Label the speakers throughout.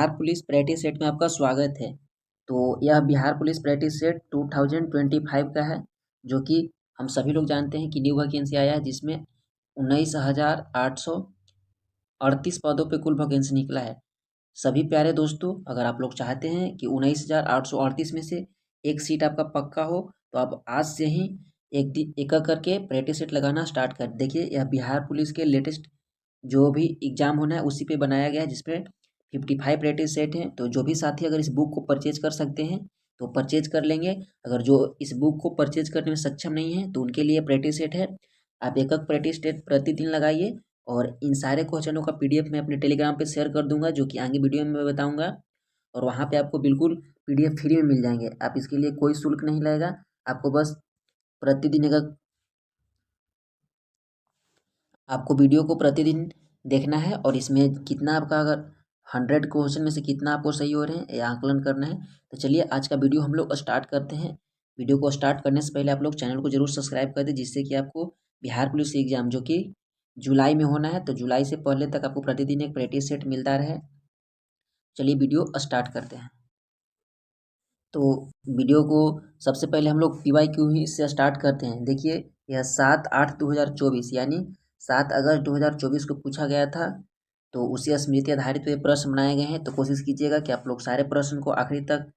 Speaker 1: Bihar police practice set में आपका स्वागत है। तो यह बिहार पुलिस प्रैक्टिस सेट 2025 का है, जो कि हम सभी लोग जानते हैं कि न्यू वैकेंसी आया है, जिसमें 19,838 पदों पे कुल वैकेंसी निकला है। सभी प्यारे दोस्तों, अगर आप लोग चाहते हैं कि 19,838 में से एक सीट आपका पक्का हो, तो आप आज से ही एक एक करके प्रैक्टिस सेट लगाना स्टार्ट कर देखिए। यह बिहार पुलिस के लेटेस्ट जो भी एग्जाम होना है उसी पे बनाया गया है, जिसपे 55 प्रैक्टिस सेट हैं। तो जो भी साथी अगर इस बुक को परचेज कर सकते हैं तो परचेज कर लेंगे। अगर जो इस बुक को परचेज करने में सक्षम नहीं है तो उनके लिए प्रैक्टिस सेट है। आप एक एक प्रैक्टिस सेट प्रतिदिन लगाइए, और इन सारे क्वेश्चनों का पीडीएफ मैं अपने टेलीग्राम पे शेयर कर दूंगा, जो कि आगे वीडियो में मैं बताऊंगा। और वहाँ पे आपको बिल्कुल पीडीएफ फ्री में मिल जाएंगे। आप इसके लिए कोई शुल्क नहीं लगेगा, आपको बस प्रतिदिन एक आपको वीडियो को प्रतिदिन देखना है, और इसमें कितना आपका अगर 100 क्वेश्चन में से कितना आपको सही हो रहे हैं ये आकलन करना है। तो चलिए आज का वीडियो हम लोग स्टार्ट करते हैं। वीडियो को स्टार्ट करने से पहले आप लोग चैनल को जरूर सब्सक्राइब कर दें, जिससे कि आपको बिहार पुलिस एग्जाम जो कि जुलाई में होना है, तो जुलाई से पहले तक आपको प्रतिदिन एक प्रैक्टिस सेट मिलता रहे। चलिए वीडियो स्टार्ट करते हैं। तो वीडियो को सबसे पहले हम लोग PYQ ही से स्टार्ट करते हैं। देखिए, यह 7/8/2024 यानी 7 अगस्त 2024 को पूछा गया था। तो उसी स्मृति आधारित पे प्रश्न बनाए गए हैं। तो कोशिश कीजिएगा कि आप लोग सारे प्रश्न को आखिरी तक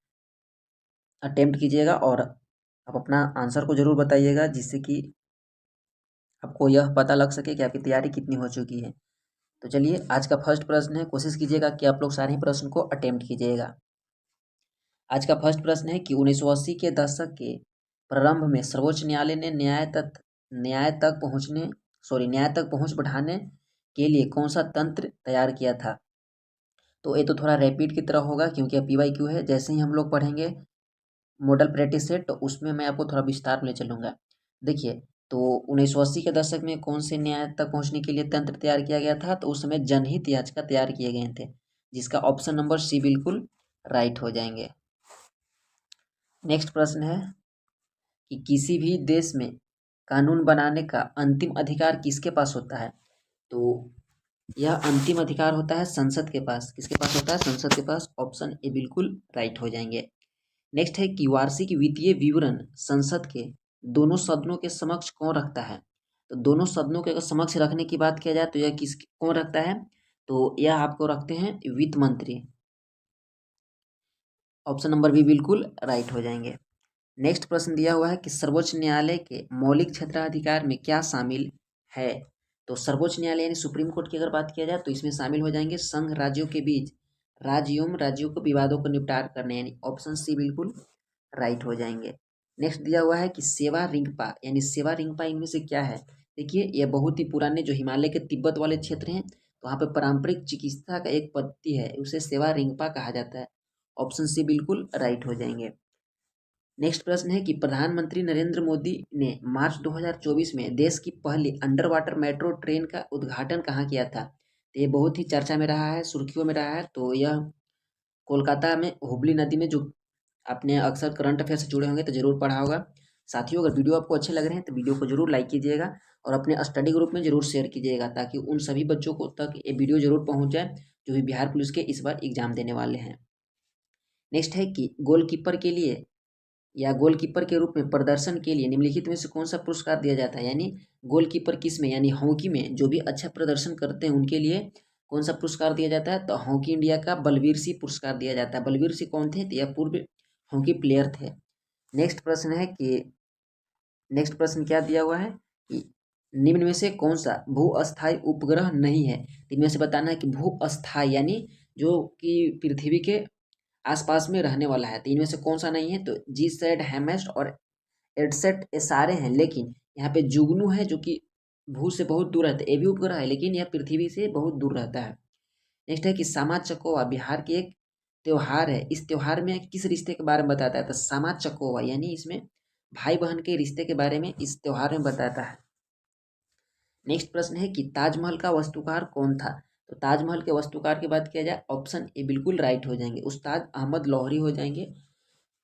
Speaker 1: अटेम्प्ट कीजिएगा, और आप अपना आंसर को जरूर बताइएगा, जिससे कि आपको यह पता लग सके कि आपकी तैयारी कितनी हो चुकी है। तो चलिए आज का फर्स्ट प्रश्न है। कोशिश कीजिएगा कि आप लोग सारे ही प्रश्न को अटेम्प्ट कीजिएगा। आज का फर्स्ट प्रश्न है कि 1980 के दशक के प्रारंभ में सर्वोच्च न्यायालय ने न्याय तक पहुंच बढ़ाने के लिए कौन सा तंत्र तैयार किया था। तो ये तो थोड़ा रैपिड की तरह होगा, क्योंकि PYQ है। जैसे ही हम लोग पढ़ेंगे मॉडल प्रैक्टिस सेट, तो उसमें मैं आपको थोड़ा विस्तार में ले चलूंगा। देखिए, तो 1980 के दशक में कौन से न्याय तक पहुंचने के लिए तंत्र तैयार किया गया था, तो उस समय जनहित याचिका तैयार किए गए थे, जिसका ऑप्शन नंबर सी बिल्कुल राइट हो जाएंगे। नेक्स्ट प्रश्न है कि किसी भी देश में कानून बनाने का अंतिम अधिकार किसके पास होता है। तो यह अंतिम अधिकार होता है संसद के पास। किसके पास होता है? संसद के पास। ऑप्शन ए बिल्कुल राइट हो जाएंगे। नेक्स्ट है कि वार्षिक वित्तीय विवरण संसद के दोनों सदनों के समक्ष कौन रखता है। तो दोनों सदनों के अगर समक्ष रखने की बात किया जाए तो यह कौन रखता है, तो यह आपको रखते हैं वित्त मंत्री। ऑप्शन नंबर बी बिल्कुल राइट हो जाएंगे। नेक्स्ट प्रश्न दिया हुआ है कि सर्वोच्च न्यायालय के मौलिक क्षेत्राधिकार में क्या शामिल है। तो सर्वोच्च न्यायालय यानी सुप्रीम कोर्ट की अगर बात किया जाए तो इसमें शामिल हो जाएंगे संघ राज्यों के बीच राज्यों को विवादों को निपटार करने, यानी ऑप्शन सी बिल्कुल राइट हो जाएंगे। नेक्स्ट दिया हुआ है कि सेवा रिंगपा यानी सेवा रिंगपा इनमें से क्या है। देखिए, यह बहुत ही पुराने जो हिमालय के तिब्बत वाले क्षेत्र हैं, तो वहाँ पे पारंपरिक चिकित्सा का एक पद्धति है, उसे सेवा रिंगपा कहा जाता है। ऑप्शन सी बिल्कुल राइट हो जाएंगे। नेक्स्ट प्रश्न है कि प्रधानमंत्री नरेंद्र मोदी ने मार्च 2024 में देश की पहली अंडर वाटर मेट्रो ट्रेन का उद्घाटन कहाँ किया था। तो ये बहुत ही चर्चा में रहा है, सुर्खियों में रहा है। तो यह कोलकाता में हुबली नदी में, जो आपने अक्सर करंट अफेयर से जुड़े होंगे तो जरूर पढ़ा होगा। साथियों, अगर वीडियो आपको अच्छे लग रहे हैं तो वीडियो को जरूर लाइक कीजिएगा, और अपने स्टडी ग्रुप में जरूर शेयर कीजिएगा, ताकि उन सभी बच्चों को तक ये वीडियो जरूर पहुंच जाए जो भी बिहार पुलिस के इस बार एग्जाम देने वाले हैं। नेक्स्ट है कि गोलकीपर के लिए या गोलकीपर के रूप में प्रदर्शन के लिए निम्नलिखित में से कौन सा पुरस्कार दिया जाता है। यानी गोलकीपर किस में, यानी हॉकी में जो भी अच्छा प्रदर्शन करते हैं उनके लिए कौन सा पुरस्कार दिया जाता है। तो हॉकी इंडिया का बलवीर सिंह पुरस्कार दिया जाता है। बलवीर सिंह कौन थे? तो यह पूर्व हॉकी प्लेयर थे। नेक्स्ट प्रश्न क्या दिया हुआ है कि निम्न में से कौन सा भू अस्थायी उपग्रह नहीं है। इनमें से बताना है कि भू अस्थायी यानी जो कि पृथ्वी के आसपास में रहने वाला है। तो इनमें से कौन सा नहीं है। तो जीसैट, हैमस्ट और एडसेट ये सारे हैं, लेकिन यहाँ पे जुगनू है जो कि भू से बहुत दूर रहता है। ये भी उपग्रह है, लेकिन यह पृथ्वी से बहुत दूर रहता है। नेक्स्ट है कि सामा चकोवा बिहार के एक त्योहार है। इस त्योहार में किस रिश्ते के बारे में बताता है। तो सामा चकोवा यानी इसमें भाई बहन के रिश्ते के बारे में इस त्योहार में बताता है। नेक्स्ट प्रश्न है कि ताजमहल का वास्तुकार कौन था। तो ताजमहल के वास्तुकार की बात किया जाए, ऑप्शन ए बिल्कुल राइट हो जाएंगे, उस्ताद अहमद लाहौरी हो जाएंगे।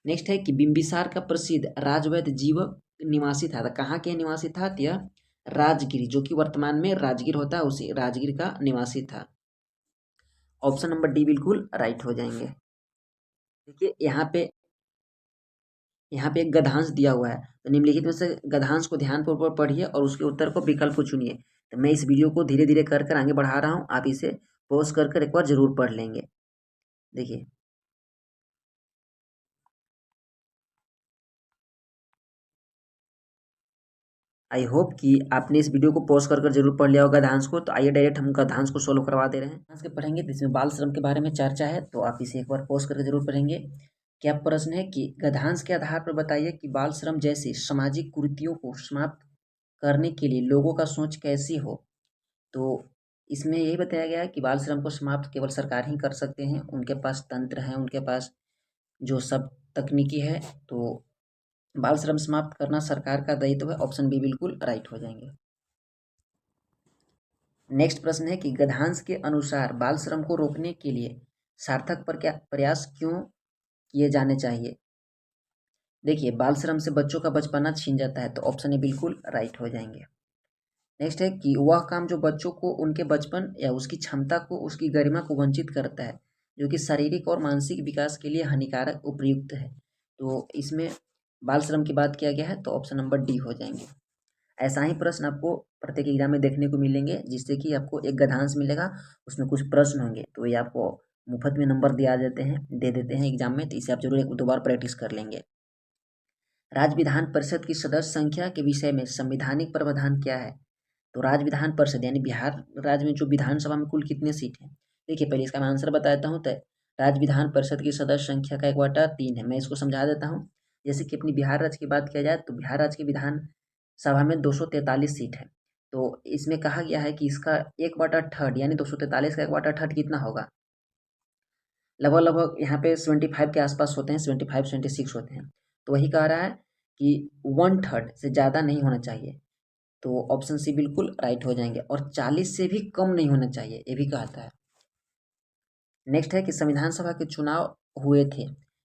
Speaker 1: नेक्स्ट है कि बिंबिसार का प्रसिद्ध राजवैद्य जीवक निवासी था। तो कहाँ के निवासी था? तो यह राजगिर, जो कि वर्तमान में राजगिर होता है, उसी राजगिर का निवासी था। ऑप्शन नंबर डी बिल्कुल राइट हो जाएंगे। देखिए यहाँ पे एक गद्यांश दिया हुआ है, तो निम्नलिखित में से गद्यांश को ध्यानपूर्वक पढ़िए और उसके उत्तर को विकल्प को चुनिए। तो मैं इस वीडियो को धीरे धीरे कर आगे बढ़ा रहा हूँ, आप इसे पॉज कर एक बार जरूर पढ़ लेंगे। देखिए, आई होप कि आपने इस वीडियो को पॉज कर जरूर पढ़ लिया होगा गद्यांश को। तो आइए डायरेक्ट हम गद्यांश को सोल्व करवा दे रहे हैं। गद्यांश के पढ़ेंगे तो इसमें बाल श्रम के बारे में चर्चा है, तो आप इसे एक बार पॉज करके जरूर पढ़ेंगे। क्या प्रश्न है कि गद्यांश के आधार पर बताइए कि बाल श्रम जैसी सामाजिक कुरीतियों को समाप्त करने के लिए लोगों का सोच कैसी हो। तो इसमें यही बताया गया है कि बाल श्रम को समाप्त केवल सरकार ही कर सकते हैं, उनके पास तंत्र है, उनके पास जो सब तकनीकी है। तो बाल श्रम समाप्त करना सरकार का दायित्व है। ऑप्शन बी बिल्कुल राइट हो जाएंगे। नेक्स्ट प्रश्न है कि गद्यांश के अनुसार बाल श्रम को रोकने के लिए सार्थक प्रयास क्यों किए जाने चाहिए। देखिए, बाल श्रम से बच्चों का बचपना छीन जाता है, तो ऑप्शन ए बिल्कुल राइट हो जाएंगे। नेक्स्ट है कि वह काम जो बच्चों को उनके बचपन या उसकी क्षमता को, उसकी गरिमा को वंचित करता है, जो कि शारीरिक और मानसिक विकास के लिए हानिकारक उपयुक्त है। तो इसमें बाल श्रम की बात किया गया है, तो ऑप्शन नंबर डी हो जाएंगे। ऐसा ही प्रश्न आपको प्रत्येक एग्जाम में देखने को मिलेंगे, जिससे कि आपको एक गद्यांश मिलेगा, उसमें कुछ प्रश्न होंगे, तो ये आपको मुफ्त में नंबर दे देते हैं एग्जाम में, तो इसे आप जरूर एक दो बार प्रैक्टिस कर लेंगे। राज्य विधान परिषद की सदस्य संख्या के विषय में संवैधानिक प्रावधान क्या है। तो राज्य विधान परिषद यानी बिहार राज्य में जो विधानसभा में कुल कितने सीट हैं। देखिए, पहले इसका मैं आंसर बता देता हूँ। तो राज्य विधान परिषद की सदस्य संख्या का 1/3 है। मैं इसको समझा देता हूँ। जैसे कि अपनी बिहार राज्य की बात किया जाए, तो बिहार राज्य की विधानसभा में 243 सीट है। तो इसमें कहा गया है कि इसका 1/3 यानी 243 का 1/3 कितना होगा, लगभग लगभग यहाँ पे 75 के आसपास होते हैं, 75 76 होते हैं। तो वही कह रहा है कि 1/3 से ज़्यादा नहीं होना चाहिए, तो ऑप्शन सी बिल्कुल राइट हो जाएंगे। और 40 से भी कम नहीं होना चाहिए, ये भी कहता है। नेक्स्ट है कि संविधान सभा के चुनाव हुए थे,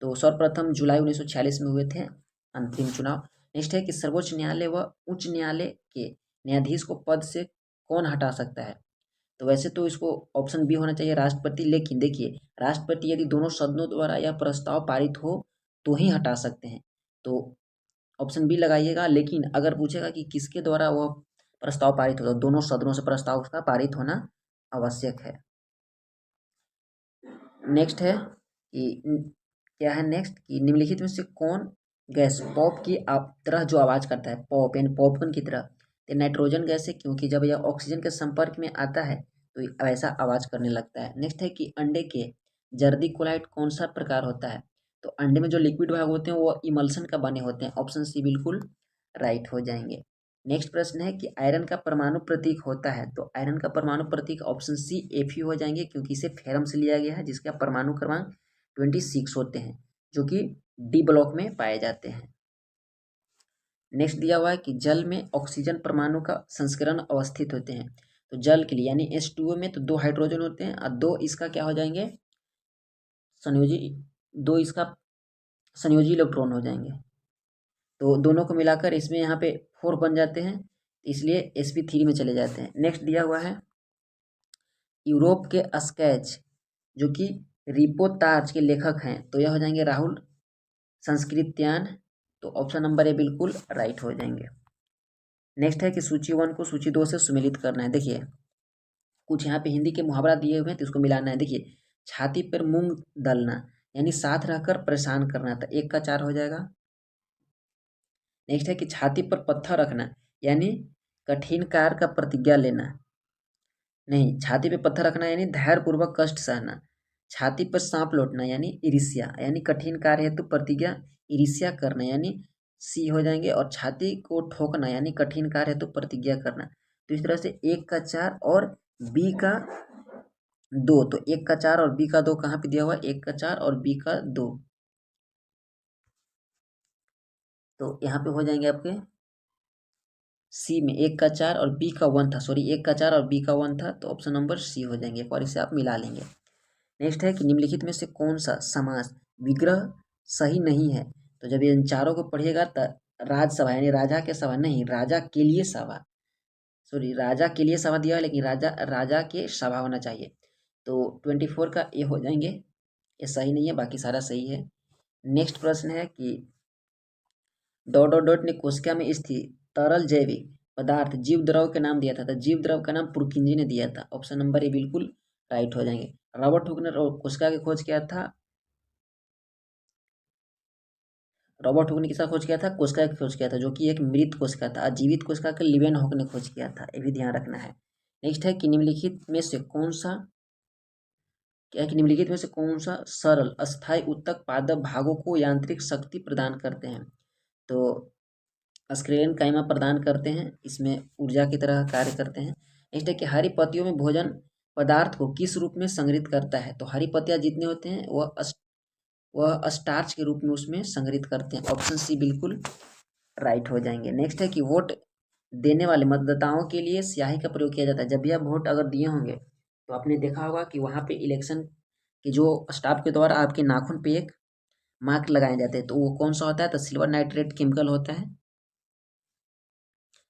Speaker 1: तो सर्वप्रथम जुलाई 1946 में हुए थे अंतिम चुनाव। नेक्स्ट है कि सर्वोच्च न्यायालय व उच्च न्यायालय के न्यायाधीश को पद से कौन हटा सकता है। तो वैसे तो इसको ऑप्शन बी होना चाहिए, राष्ट्रपति। लेकिन देखिए, राष्ट्रपति यदि दोनों सदनों द्वारा यह प्रस्ताव पारित हो तो ही हटा सकते हैं, तो ऑप्शन बी लगाइएगा। लेकिन अगर पूछेगा कि किसके द्वारा वह प्रस्ताव पारित होता, दोनों सदनों से प्रस्ताव उसका पारित होना आवश्यक है। नेक्स्ट है कि क्या है, नेक्स्ट कि निम्नलिखित में से कौन गैस पॉप की तरह जो आवाज करता है, पॉप यानी पॉपकॉर्न की तरह, तो नाइट्रोजन गैस है, क्योंकि जब यह ऑक्सीजन के संपर्क में आता है तो वैसा आवाज करने लगता है। नेक्स्ट है कि अंडे के जर्दी कोलाइट कौन सा प्रकार होता है। तो अंडे में जो लिक्विड भाग होते हैं वो इमल्सन का बने होते हैं। ऑप्शन सी बिल्कुल राइट हो जाएंगे। नेक्स्ट प्रश्न है कि आयरन का परमाणु प्रतीक होता है। तो आयरन का परमाणु प्रतीक ऑप्शन सी Fe हो जाएंगे, क्योंकि इसे फेरम से लिया गया है, जिसका परमाणु क्रमांक 26 होते हैं, जो कि डी ब्लॉक में पाए जाते हैं। नेक्स्ट दिया हुआ है कि जल में ऑक्सीजन परमाणु का संस्करण अवस्थित होते हैं। तो जल के लिए यानी H2O में तो 2 हाइड्रोजन होते हैं और 2 इसका क्या हो जाएंगे, संयोजी, 2 इसका संयोजी इलेक्ट्रॉन हो जाएंगे। तो दोनों को मिलाकर इसमें यहाँ पे 4 बन जाते हैं, इसलिए sp3 में चले जाते हैं। नेक्स्ट दिया हुआ है यूरोप के स्केच जो कि रिपोर्ताज के लेखक हैं, तो यह हो जाएंगे राहुल संस्कृत्यान। तो ऑप्शन नंबर ए बिल्कुल राइट हो जाएंगे। नेक्स्ट है कि सूची 1 को सूची 2 से सुमेलित करना है। देखिए, कुछ यहाँ पे हिंदी के मुहावरा दिए हुए हैं, तो इसको मिलाना है। देखिए, छाती पर मूंग दलना यानी साथ रहकर परेशान करना, था 1 का 4 हो जाएगा। नेक्स्ट है कि छाती पर पत्थर रखना यानी कठिन कार्य का प्रतिज्ञा लेना, नहीं, छाती पे पत्थर रखना यानी धैर्यपूर्वक कष्ट सहना। छाती पर सांप लौटना यानी ईर्ष्या यानी कठिन कार्य हेतु प्रतिज्ञा ईर्ष्या करना, यानी सी हो जाएंगे। और छाती को ठोकना यानी कठिन कार्य हेतु प्रतिज्ञा करना। तो इस तरह से 1 का 4 और बी का 2, तो 1 का 4 और बी का 2 कहाँ पे दिया हुआ है, 1 का 4 और बी का 2, तो यहाँ पे हो जाएंगे आपके सी में 1 का 4 और बी का 1 था, सॉरी 1 का 4 और बी का 1 था, तो ऑप्शन नंबर सी हो जाएंगे और इसे आप मिला लेंगे। नेक्स्ट है कि निम्नलिखित में से कौन सा समास विग्रह सही नहीं है। तो जब ये इन चारों को पढ़िएगा तो राजसभा यानी राजा के सभा नहीं, राजा के लिए सभा, सॉरी राजा के लिए सभा दिया है, लेकिन राजा के सभा होना चाहिए। तो 24 का ए हो जाएंगे, ये सही नहीं है, बाकी सारा सही है। नेक्स्ट प्रश्न है कि डॉट डॉट डॉट ने कोशिका में स्थित तरल जैविक पदार्थ जीव द्रव के नाम दिया था, तो जीव द्रव का नाम पुरकिंजी ने दिया था। ऑप्शन नंबर ए बिल्कुल राइट हो जाएंगे। रॉबर्ट हुक ने कोशिका की खोज किया था, रॉबर्ट हुक ने किसका खोज किया था? कोशिका की खोज किया था, जो कि एक मृत कोशिका था। जीवित कोशिका के लिवेन हुक ने खोज किया था, ये भी ध्यान रखना है। नेक्स्ट है कि निम्नलिखित में से कौन सा सरल अस्थायी उत्तक पादप भागों को यांत्रिक शक्ति प्रदान करते हैं? तो स्क्लेरन काइमा प्रदान करते हैं, इसमें ऊर्जा की तरह कार्य करते हैं। नेक्स्ट है कि हरी पत्तियों में भोजन पदार्थ को किस रूप में संग्रहित करता है? तो हरी पत्तियां जितने होते हैं वह स्टार्च के रूप में उसमें संग्रहित करते हैं। ऑप्शन सी बिल्कुल राइट हो जाएंगे। नेक्स्ट है कि वोट देने वाले मतदाताओं के लिए स्याही का प्रयोग किया जाता है। जब भी आप वोट अगर दिए होंगे तो आपने देखा होगा कि वहाँ पे इलेक्शन के जो स्टाफ के द्वारा आपके नाखून पे एक मार्क लगाए जाते हैं, तो वो कौन सा होता है? तो सिल्वर नाइट्रेट केमिकल होता है।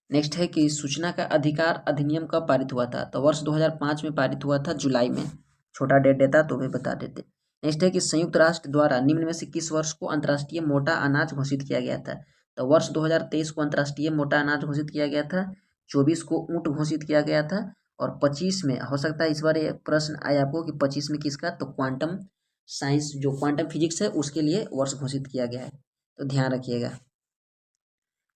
Speaker 1: नेक्स्ट है कि सूचना का अधिकार अधिनियम कब पारित हुआ था? तो वर्ष 2005 में पारित हुआ था, जुलाई में। छोटा डेट देता तो भी बता देते। नेक्स्ट है कि संयुक्त राष्ट्र द्वारा निम्न में से किस वर्ष को अंतर्राष्ट्रीय मोटा अनाज घोषित किया गया था? तो वर्ष 2023 को अंतर्राष्ट्रीय मोटा अनाज घोषित किया गया था, 24 को ऊँट घोषित किया गया था, और 25 में हो सकता है इस बार ये प्रश्न आए आपको कि 25 में किसका? तो क्वांटम साइंस जो क्वांटम फिजिक्स है उसके लिए वर्ष घोषित किया गया है, तो ध्यान रखिएगा।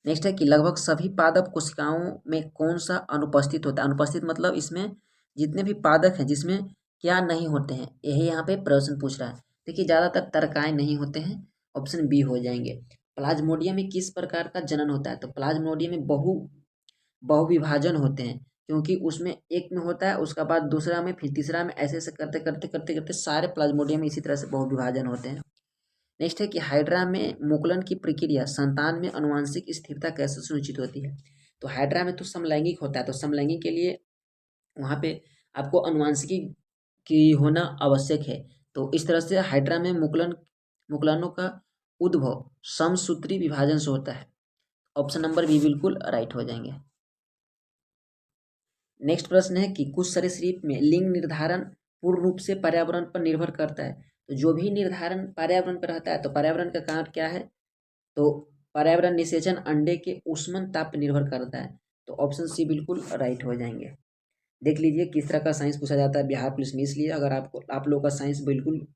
Speaker 1: नेक्स्ट है कि लगभग सभी पादप कोशिकाओं में कौन सा अनुपस्थित होता है? अनुपस्थित मतलब इसमें जितने भी पादप हैं जिसमें क्या नहीं होते हैं, यही यहाँ पे प्रश्न पूछ रहा है। देखिए ज़्यादातर तरकाएं नहीं होते हैं, ऑप्शन बी हो जाएंगे। प्लाज्मोडियम में किस प्रकार का जनन होता है? तो प्लाज्मोडियम में बहुविभाजन होते हैं, क्योंकि उसमें एक में होता है, उसके बाद दूसरा में, फिर तीसरा में, ऐसे ऐसे करते करते करते करते सारे प्लाज्मोडियम में इसी तरह से बहुविभाजन होते हैं। नेक्स्ट है कि हाइड्रा में मुकुलन की प्रक्रिया संतान में आनुवंशिक स्थिरता कैसे सुनिश्चित होती है? तो हाइड्रा में तो समलैंगिक होता है, तो समलैंगिक के लिए वहाँ पे आपको आनुवंशिकी की होना आवश्यक है। तो इस तरह से हाइड्रा में मुकुलनों का उद्भव समसूत्री विभाजन से होता है। ऑप्शन नंबर बी बिल्कुल राइट हो जाएंगे। नेक्स्ट प्रश्न है कि कुछ सरीसृप में लिंग निर्धारण पूर्ण रूप से पर्यावरण पर निर्भर करता है। तो जो भी निर्धारण पर्यावरण पर रहता है, तो पर्यावरण का कारण क्या है? तो पर्यावरण निषेचन अंडे के ऊष्मन ताप पर निर्भर करता है, तो ऑप्शन सी बिल्कुल राइट हो जाएंगे। देख लीजिए किस तरह का साइंस पूछा जाता है बिहार पुलिस में, इसलिए अगर आप लोगों का साइंस बिल्कुल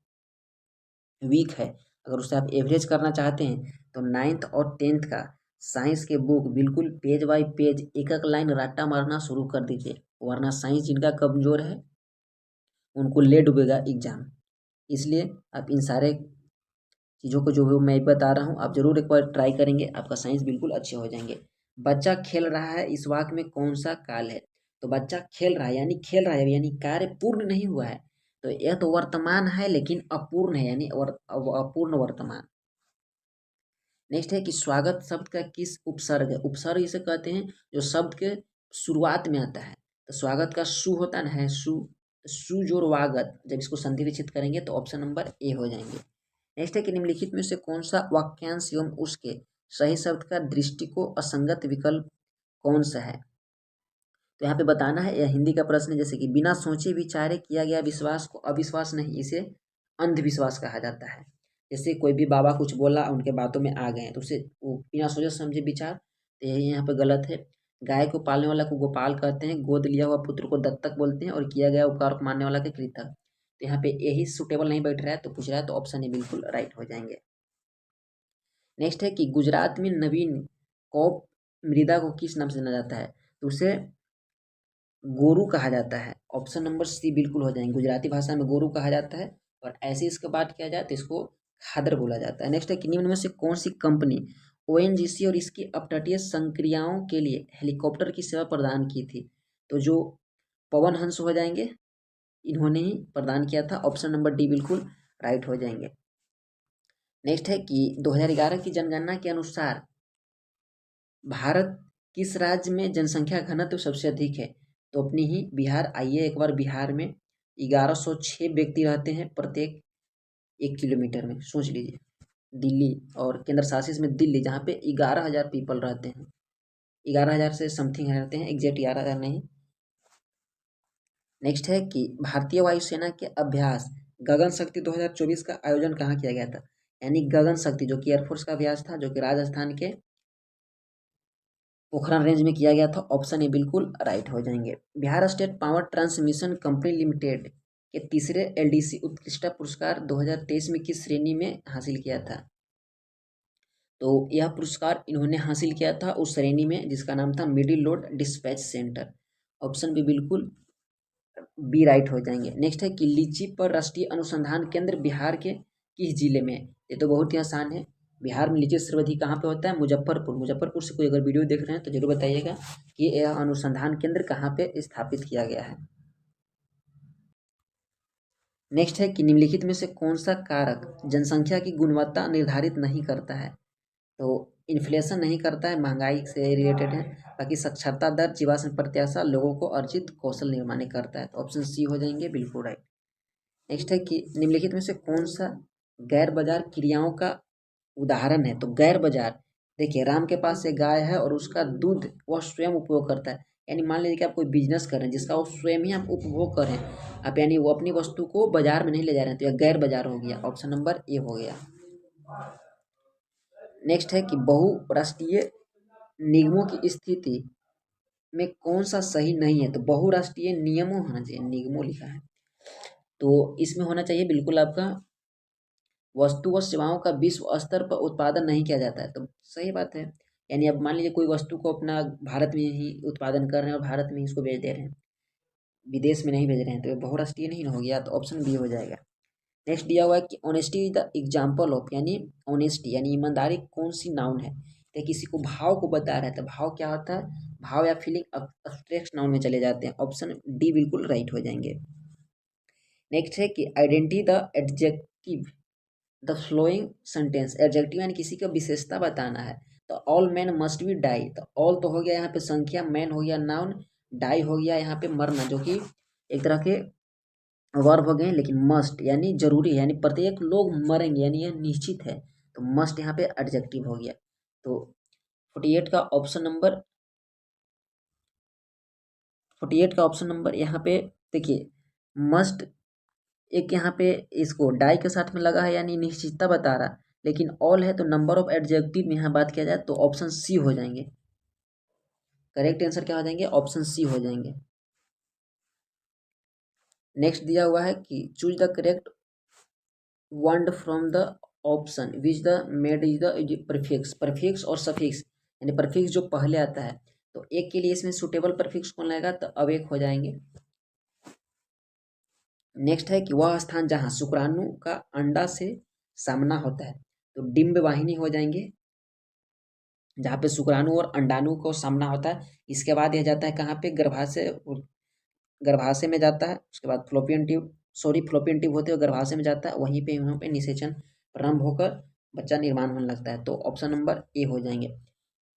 Speaker 1: वीक है, अगर उससे आप एवरेज करना चाहते हैं, तो 9th और 10th का साइंस के बुक बिल्कुल पेज बाय पेज एक एक लाइन रट्टा मारना शुरू कर दीजिए, वरना साइंस जिनका कमजोर है उनको ले डूबेगा एग्जाम। इसलिए आप इन सारे चीज़ों को जो भी मैं बता रहा हूँ आप जरूर एक बार ट्राई करेंगे, आपका साइंस बिल्कुल अच्छे हो जाएंगे। बच्चा खेल रहा है, इस वाक्य में कौन सा काल है? तो बच्चा खेल रहा है यानी कार्य पूर्ण नहीं हुआ है, तो यह तो वर्तमान है लेकिन अपूर्ण है, यानी अपूर्ण वर्तमान। नेक्स्ट है कि स्वागत शब्द का किस उपसर्ग है? उपसर्ग इसे कहते हैं जो शब्द के शुरुआत में आता है। तो स्वागत का सु होता है ना, है सु, सुजोरवागत, जब इसको संधि विच्छेद करेंगे तो ऑप्शन नंबर ए हो जाएंगे। नेक्स्ट है कि निम्नलिखित में से कौन सा वाक्यांश एवं उसके सही शब्द का दृष्टि को असंगत विकल्प कौन सा है? तो यहाँ पे बताना है, यह हिंदी का प्रश्न है। जैसे कि बिना सोचे विचारे किया गया विश्वास को अविश्वास नहीं, इसे अंधविश्वास कहा जाता है। जैसे कोई भी बाबा कुछ बोला, उनके बातों में आ गए तो उसे वो बिना सोचे समझे विचार, तो यही यहाँ पे गलत है। गाय को पालने वाला को गोपाल कहते हैं, गोद लिया हुआ पुत्र को दत्तक बोलते हैं, और किया गया उपकार को मानने वाला के कृतज्ञ। तो यहाँ पे यही सुटेबल नहीं बैठ रहा है, तो पूछ रहा है, तो ऑप्शन ए बिल्कुल राइट हो जाएंगे। नेक्स्ट है कि गुजरात में नवीन कौप मृदा को किस नाम से जाना जाता है? तो उसे गोरू कहा जाता है। ऑप्शन नंबर सी बिल्कुल हो जाएंगे। गुजराती भाषा में गोरू कहा जाता है, और ऐसे इसके बात किया जाए तो इसको खादर बोला जाता है। नेक्स्ट है कि निम्न में से कौन सी कंपनी ओएनजीसी और इसकी अपतटीय संक्रियाओं के लिए हेलीकॉप्टर की सेवा प्रदान की थी? तो जो पवन हंस हो जाएंगे, इन्होंने ही प्रदान किया था। ऑप्शन नंबर डी बिल्कुल राइट हो जाएंगे। नेक्स्ट है कि 2011 की जनगणना के अनुसार भारत किस राज्य में जनसंख्या घनत्व सबसे अधिक है? तो अपनी ही बिहार। आइए एक बार बिहार में 1106 व्यक्ति रहते हैं प्रत्येक 1 किलोमीटर में, सोच लीजिए। दिल्ली और केंद्र शासित में दिल्ली, जहाँ पे 11,000 पीपल रहते हैं, 11,000 से समथिंग रहते हैं, एग्जैक्ट 11,000 नहीं। नेक्स्ट है कि भारतीय वायुसेना के अभ्यास गगन शक्ति 2024 का आयोजन कहाँ किया गया था। यानी गगन शक्ति जो कि एयरफोर्स का अभ्यास था, जो कि राजस्थान के पोखरण रेंज में किया गया था। ऑप्शन ए बिल्कुल राइट हो जाएंगे। Bihar state power transmission company limited के तीसरे एलडीसी उत्कृष्टता पुरस्कार 2023 में किस श्रेणी में हासिल किया था। तो यह पुरस्कार इन्होंने हासिल किया था उस श्रेणी में जिसका नाम था middle load dispatch centre. Option B बिल्कुल बी राइट हो जाएंगे। नेक्स्ट है कि लीची पर राष्ट्रीय अनुसंधान केंद्र बिहार के किस जिले में। ये तो बहुत ही आसान है। बिहार में लीची सर्वाधिक कहाँ पे होता है, मुजफ्फरपुर। मुजफ्फरपुर से कोई अगर वीडियो देख रहे हैं तो जरूर बताइएगा कि यह अनुसंधान केंद्र कहाँ पे स्थापित किया गया है। नेक्स्ट है कि निम्नलिखित में से कौन सा कारक जनसंख्या की गुणवत्ता निर्धारित नहीं करता है। तो इन्फ्लेशन नहीं करता है, महंगाई से रिलेटेड है। बाकी साक्षरता दर, जीवाश्म प्रत्याशा, लोगों को अर्जित कौशल निर्माण करता है। तो ऑप्शन सी हो जाएंगे बिल्कुल राइट। नेक्स्ट है कि निम्नलिखित में से कौन सा गैर बाजार क्रियाओं का उदाहरण है। तो गैर बाजार, देखिए राम के पास एक गाय है और उसका दूध वह स्वयं उपयोग करता है। यानी मान लीजिए कि आप कोई बिजनेस कर रहे हैं जिसका वो स्वयं ही आप उपभोग कर रहे हैं आप, यानी वो अपनी वस्तु को बाजार में नहीं ले जा रहे हैं, तो यह गैर बाजार हो गया। ऑप्शन नंबर ए हो गया। नेक्स्ट है कि बहुराष्ट्रीय निगमों की स्थिति में कौन सा सही नहीं है। तो बहुराष्ट्रीय नियमों होना चाहिए, निगमों लिखा है तो इसमें होना चाहिए बिल्कुल आपका वस्तु व सेवाओं का विश्व स्तर पर उत्पादन नहीं किया जाता है। तो सही बात है। यानी अब मान लीजिए कोई वस्तु को अपना भारत में ही उत्पादन कर रहे हैं और भारत में ही इसको बेच दे रहे हैं, विदेश में नहीं भेज रहे हैं, तो ये बहुराष्ट्रीय नहीं हो गया। तो ऑप्शन बी हो जाएगा। नेक्स्ट दिया हुआ है कि honesty is the example of, यानी ऑनेस्टी यानी ईमानदारी कौन सी नाउन है। तो किसी को भाव को बता रहा है तो भाव क्या होता है, भाव या फीलिंग अब्स्ट्रैक्ट नाउन में चले जाते हैं। ऑप्शन डी बिल्कुल राइट हो जाएंगे। नेक्स्ट है कि identity the adjective the flowing sentence. Adjective यानी किसी का विशेषता बताना है। तो all man must be die, तो ऑल तो हो गया यहाँ पे संख्या, मैन हो गया नाउन, डाई हो गया यहाँ पे मरना, जो कि एक तरह के वर्ब हो गए। लेकिन मस्ट यानी जरूरी है, यानी प्रत्येक लोग मरेंगे, यानी यह निश्चित है। तो मस्ट यहाँ पे एडजेक्टिव हो गया। तो 48 का ऑप्शन नंबर 48 का ऑप्शन नंबर यहाँ पे देखिए मस्ट एक यहाँ पे इसको डाई के साथ में लगा है यानी निश्चितता बता रहा, लेकिन ऑल है तो नंबर ऑफ एडजेक्टिव में यहाँ बात किया जाए तो ऑप्शन सी हो जाएंगे। करेक्ट आंसर क्या हो जाएंगे, ऑप्शन सी हो जाएंगे। नेक्स्ट दिया हुआ है कि choose the correct word from the option which the made is the prefix. Prefix और सफिक्स, यानी प्रीफिक्स जो पहले आता है तो एक के लिए इसमें सुटेबल प्रीफिक्स कौन लगेगा, तो अब एक हो जाएंगे। नेक्स्ट है कि वह स्थान जहाँ शुक्राणु का अंडा से सामना होता है, तो डिम्ब वाहिनी हो जाएंगे जहाँ पे शुक्राणु और अंडाणु को सामना होता है। इसके बाद यह जाता है कहाँ पे, गर्भाशय, गर्भाशय में जाता है। उसके बाद फ्लोपियन ट्यूब, फ्लोपियन ट्यूब होते हुए गर्भाशय में जाता है, वहीं पे वहाँ पे निषेचन प्रारंभ होकर बच्चा निर्माण होने लगता है। तो ऑप्शन नंबर ए हो जाएंगे।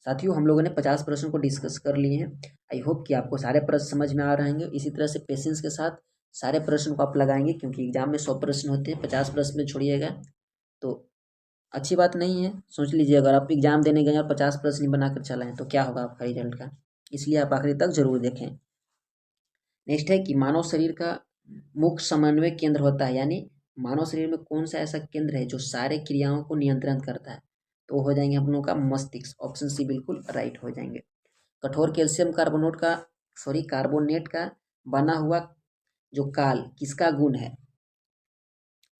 Speaker 1: साथियों हम लोगों ने 50 प्रश्न को डिस्कस कर लिए हैं। आई होप कि आपको सारे प्रश्न समझ में आ रहे हैं। इसी तरह से पेशेंस के साथ सारे प्रश्न को आप लगाएंगे, क्योंकि एग्जाम में 100 प्रश्न होते हैं, 50 प्रश्न में छोड़िएगा तो अच्छी बात नहीं है। सोच लीजिए अगर आप एग्जाम देने गए और 50 प्रश्न नहीं बनाकर चले हैं तो क्या होगा आपका रिजल्ट का। इसलिए आप आखिरी तक जरूर देखें। नेक्स्ट है कि मानव शरीर का मुख्य समन्वय केंद्र होता है, यानी मानव शरीर में कौन सा ऐसा केंद्र है जो सारे क्रियाओं को नियंत्रण करता है। तो हो जाएंगे हम लोग का मस्तिष्क। ऑप्शन सी बिल्कुल राइट हो जाएंगे। कठोर कैल्शियम कार्बोनेट का बना हुआ जो काल किसका गुण है,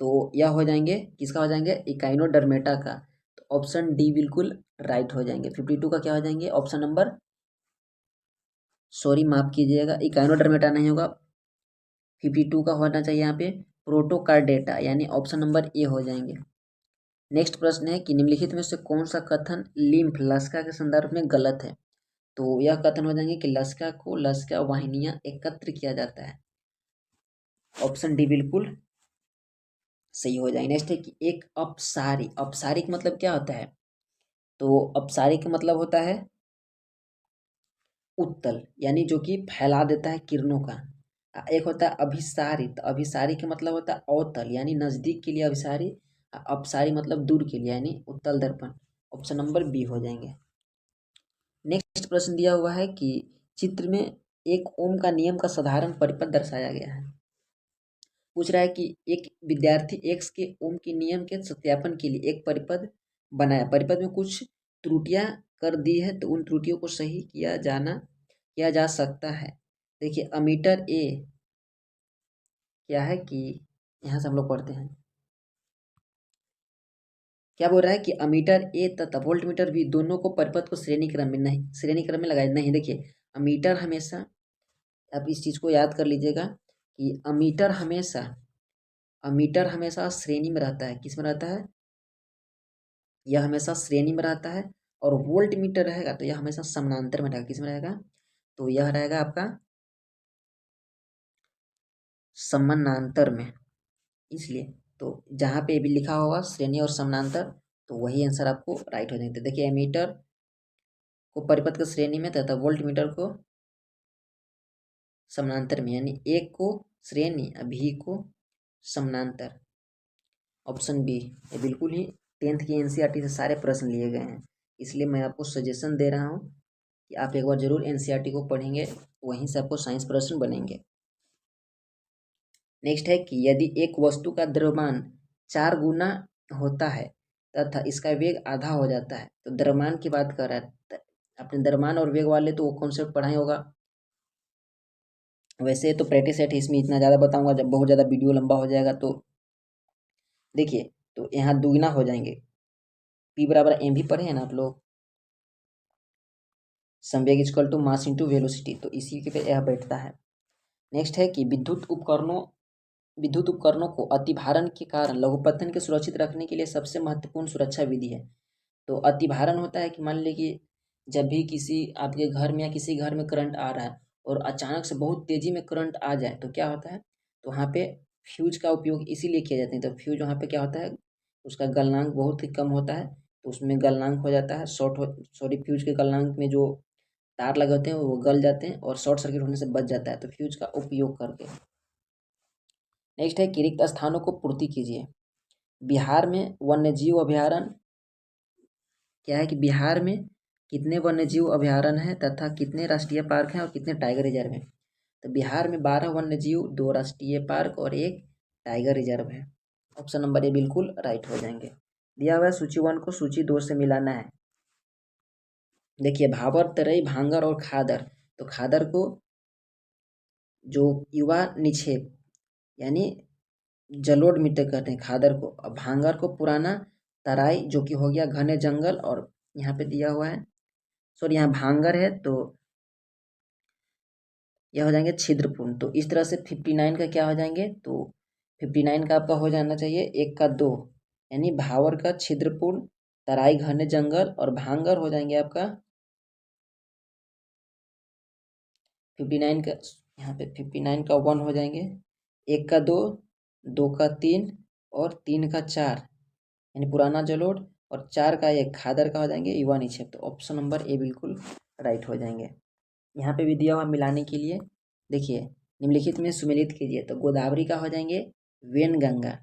Speaker 1: तो यह हो जाएंगे किसका हो जाएंगे, इकाइनोडर्मेटा का। तो ऑप्शन डी बिल्कुल राइट हो जाएंगे। 52 का क्या हो जाएंगे, ऑप्शन नंबर माफ कीजिएगा, इकाइनोडर्मेटा नहीं होगा, 52 का होना चाहिए यहाँ पे प्रोटोकार्डेटा, यानी ऑप्शन नंबर ए हो जाएंगे। नेक्स्ट प्रश्न है कि निम्नलिखित में से कौन सा कथन लिम्फ लसिका के संदर्भ में गलत है। तो यह कथन हो जाएंगे कि लसिका को लसिका वाहिनियां एकत्र किया जाता है। ऑप्शन डी बिल्कुल सही हो जाएंगे। नेक्स्ट है कि एक अपसारी, अपसारिक मतलब क्या होता है, तो अपसारिक मतलब होता है उत्तल, यानी जो कि फैला देता है किरणों का। एक होता है अभिसारी, तो अभिसारी का मतलब होता है अवतल, यानी नजदीक के लिए अभिसारी, अपसारी मतलब दूर के लिए यानी उत्तल दर्पण। ऑप्शन नंबर बी हो जाएंगे। नेक्स्ट प्रश्न दिया हुआ है कि चित्र में एक ओम का नियम का साधारण परिपथ दर्शाया गया है। पूछ रहा है कि एक विद्यार्थी एक्स के ओम के नियम के सत्यापन के लिए एक परिपथ बनाया, परिपथ में कुछ त्रुटियां कर दी है, तो उन त्रुटियों को सही किया जा सकता है। देखिए अमीटर ए क्या है कि यहाँ से हम लोग पढ़ते हैं, क्या बोल रहा है कि अमीटर ए तथा वोल्टमीटर बी दोनों को परिपथ को श्रेणी क्रम में लगाए नहीं। देखिए अमीटर हमेशा, आप इस चीज को याद कर लीजिएगा कि अमीटर हमेशा श्रेणी में रहता है। किस में रहता है? यह हमेशा श्रेणी में रहता है। और वोल्ट मीटर रहेगा तो यह हमेशा समानांतर में रहेगा। किस में रहेगा? तो यह रहेगा आपका समानांतर में। इसलिए तो जहाँ पे भी लिखा होगा श्रेणी और समानांतर, तो वही आंसर आपको राइट हो जाएंगे। देखिए एमीटर को परिपथ को श्रेणी में तथा वोल्ट मीटर को समानांतर में, यानी एक को श्रेणी भी को समानांतर। ऑप्शन बी ये बिल्कुल ही 10th की एनसीईआरटी से सारे प्रश्न लिए गए हैं, इसलिए मैं आपको सजेशन दे रहा हूँ कि आप एक बार जरूर एनसीईआरटी को पढ़ेंगे, वहीं से आपको साइंस प्रश्न बनेंगे। नेक्स्ट है कि यदि एक वस्तु का द्रव्यमान 4 गुना होता है तथा इसका वेग आधा हो जाता है, तो द्रव्यमान की बात कर रहा है। अपने द्रव्यमान और वेग वाले तो वो कॉन्सेप्ट पढ़ा ही होगा। वैसे तो प्रैक्टिस सेट है, इसमें इतना ज़्यादा बताऊंगा, जब बहुत ज़्यादा वीडियो लंबा हो जाएगा। तो देखिए तो यहाँ दुगना हो जाएंगे, P बराबर एम भी पढ़े हैं ना आप लोग, संवेग equal to mass into velocity, तो इसी के पे यह बैठता है। नेक्स्ट है कि विद्युत उपकरणों को अतिभारण के कारण लघुपतन के सुरक्षित रखने के लिए सबसे महत्वपूर्ण सुरक्षा विधि है। तो अतिभारण होता है कि मान लीजिए जब भी किसी आपके घर में या किसी घर में करंट आ रहा है और अचानक से बहुत तेजी में करंट आ जाए, तो क्या होता है, तो वहाँ पे फ्यूज का उपयोग इसीलिए किया जाता है। तो फ्यूज वहाँ पे क्या होता है, उसका गलनांक बहुत ही कम होता है, तो उसमें गलनांक हो जाता है फ्यूज के गलनांक में जो तार लगे होते हैं वो गल जाते हैं और शॉर्ट सर्किट होने से बच जाता है, तो फ्यूज का उपयोग करके। नेक्स्ट है कि रिक्त स्थानों को पूर्ति कीजिए। बिहार में वन्यजीव अभ्यारण्य क्या है कि बिहार में कितने वन्यजीव अभ्यारण्य हैं तथा कितने राष्ट्रीय पार्क हैं और कितने टाइगर रिजर्व हैं? तो बिहार में 12 वन्यजीव, 2 राष्ट्रीय पार्क और 1 टाइगर रिजर्व है। ऑप्शन नंबर ए बिल्कुल राइट हो जाएंगे। दिया हुआ है सूची 1 को सूची 2 से मिलाना है। देखिए भाबर, तरई, भांगर और खादर, तो खादर को जो युवा निक्षेप यानी जलोढ़ मिट्टी कहते हैं खादर को, और भांगर को पुराना तराई जो कि हो गया घने जंगल, और यहाँ पे दिया हुआ है, सॉरी यहाँ भांगर है तो यह हो जाएंगे छिद्रपूर्ण। तो इस तरह से 59 का क्या हो जाएंगे, तो 59 का आपका हो जाना चाहिए 1 का 2, यानी भावर का छिद्रपूर्ण, तराई घने जंगल और भांगर हो जाएंगे आपका 59 का, यहाँ पे 59 का 1 हो जाएंगे, 1 का 2, 2 का 3 और 3 का 4, यानी पुराना जलोढ़, और 4 का 1 खादर का हो जाएंगे युवा निक्षेप। तो ऑप्शन नंबर ए बिल्कुल राइट हो जाएंगे। यहाँ पे भी दिया हुआ मिलाने के लिए, देखिए निम्नलिखित में सुमेलित कीजिए। तो गोदावरी का हो जाएंगे वेनगंगा,